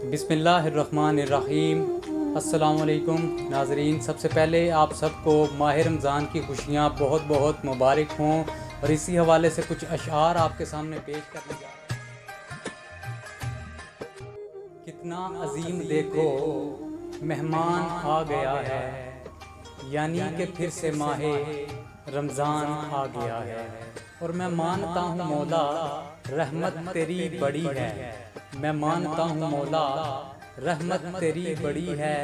बिस्मिल्लाहिर्रहमानिर्रहीम। अस्सलामुअलैकुम नाज़रीन, सबसे पहले आप सबको माह रमज़ान की खुशियाँ बहुत बहुत मुबारक हों और इसी हवाले से कुछ अशआर आपके सामने पेश करने जा रहे हैं। कितना अजीम देखो मेहमान आ गया है, यानी कि फिर से माह रमज़ान आ गया है। और मैं मानता हूँ मौला रहमत तेरी बड़ी है, मैं मानता हूँ मौला रहमत तेरी बड़ी है।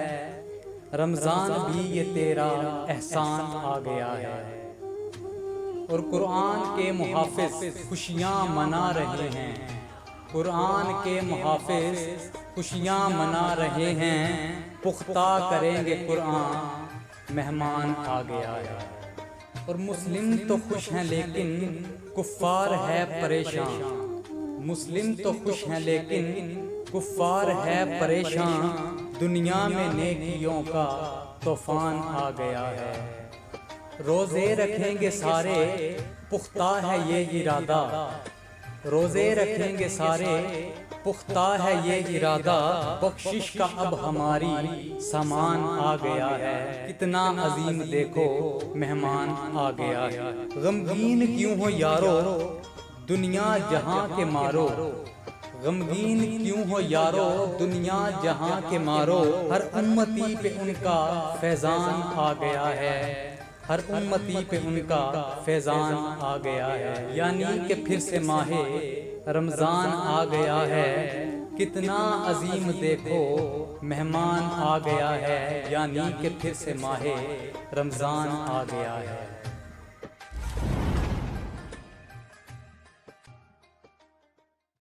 रमज़ान भी ये तेरा एहसान आ गया है। और कुरान के मुहाफ़िज़ खुशियाँ मना रहे हैं, कुरान के मुहाफ़िज़ खुशियाँ मना रहे हैं। पुख्ता करेंगे कुरान मेहमान आ गया है। और मुस्लिम तो खुश हैं लेकिन कुफ़ार है परेशान, मुस्लिम तो खुश हैं लेकिन कुफ़ार है परेशान। दुनिया में नेकियों का तूफ़ान आ गया है। रोज़े रखेंगे सारे पुख्ता है ये इरादा, रोज़े रखेंगे सारे पुख्ता है ये इरादा। बख्शिश का अब हमारी सामान आ गया है। कितना अजीम देखो मेहमान आ गया है। गमगीन क्यों हो यारो दुनिया जहां के मारो, गमगीन क्यों हो यारो दुनिया जहां के मारो। हर उम्मती पे उनका फैज़ान आ गया है, हर उम्मती पे उनका फैज़ान आ गया है। यानी कि फिर से माहे रमज़ान आ गया है। कितना अजीम देखो मेहमान आ गया है, यानी कि फिर से माहे रमज़ान आ गया है।